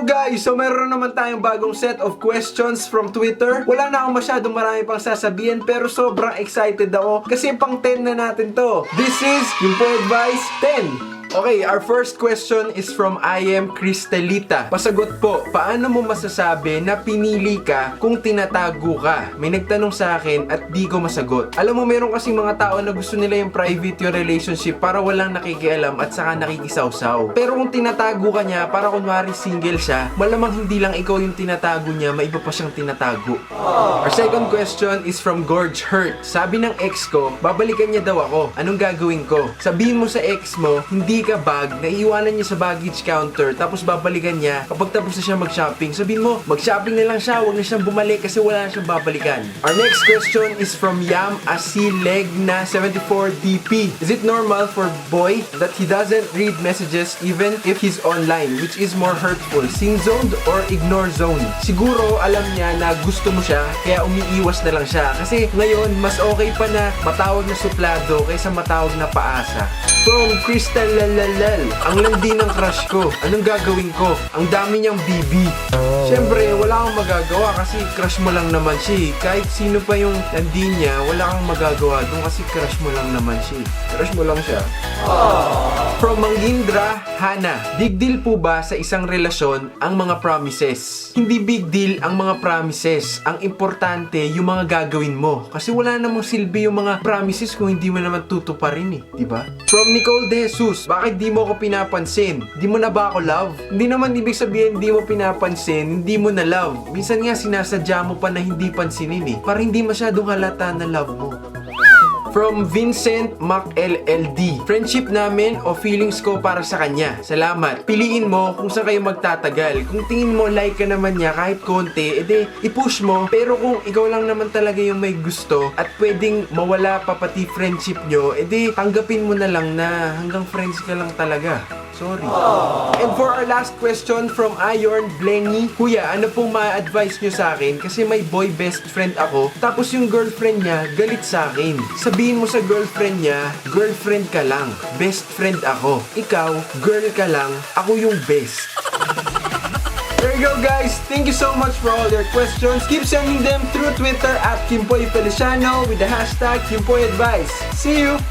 guys! So meron naman tayong bagong set of questions from Twitter. Wala na akong masyadong marami pang sasabihin pero sobrang excited ako kasi pang 10 na natin to. This is yung Po Advice 10. Okay, our first question is from I am Cristelita. Pasagot po, paano mo masasabi na pinili ka kung tinatago ka? May nagtanong sa akin at di ko masagot. Alam mo, meron kasing mga tao na gusto nila yung private yung relationship para walang nakikialam at saka nakikisawsaw. Pero kung tinatago ka niya, para kunwari single siya, malamang hindi lang ikaw yung tinatago niya, may iba pa siyang tinatago. Our second question is from Gorge Hurt. Sabi ng ex ko, babalikan niya daw ako. Anong gagawin ko? Sabihin mo sa ex mo, hindi ka bag, naiiwanan niya sa baggage counter, tapos babalikan niya kapag tapos na siya mag-shopping. Sabihin mo, mag-shopping na lang siya, huwag na siyang bumalik kasi wala na siyang babalikan. Our next question is from Yam Asilegna 74DP. Is it normal for boy that he doesn't read messages even if he's online? Which is more hurtful, scene zoned or ignore zone? Siguro alam niya na gusto mo siya, kaya umiiwas na lang siya. Kasi ngayon, mas okay pa na matawag na suplado kaysa matawag na paasa. From Crystal Lalalal, ang landi ng crush ko. Anong gagawin ko? Ang dami niyang BB. Siyempre, wala kang magagawa kasi crush mo lang naman siya. Kahit sino pa yung landi niya, wala kang magagawa doon kasi crush mo lang naman siya. Crush mo lang siya. From Mangindra, Hana, big deal po ba sa isang relasyon ang mga promises? Hindi big deal ang mga promises. Ang importante, yung mga gagawin mo. Kasi wala namang silbi yung mga promises kung hindi mo naman tutuparin eh. Diba? From Nicole De Jesus, bakit di mo ako pinapansin? Di mo na ba ako love? Hindi naman ibig sabihin di mo pinapansin, hindi mo na love. Minsan nga sinasadya mo pa na hindi pansinin eh. Para hindi masyadong halata na love mo. From Vincent Mac LLD, friendship namin o feelings ko para sa kanya. Salamat. Piliin mo kung saan kayo magtatagal. Kung tingin mo like ka naman niya kahit konti, edi i-push mo. Pero kung ikaw lang naman talaga yung may gusto at pwedeng mawala pa pati friendship nyo, edi tanggapin mo na lang na hanggang friends ka lang talaga. Sorry. And for our last question from Ayorn Blenny, Kuya, ano pong ma-advise nyo sa akin? Kasi may boy best friend ako, tapos yung girlfriend niya galit sa akin. Sabihin mo sa girlfriend niya, girlfriend ka lang, best friend ako. Ikaw, girl ka lang, ako yung best. There you go guys, thank you so much for all your questions. Keep sending them through Twitter at Kimpoy Feliciano with the hashtag KimpoyAdvice. See you!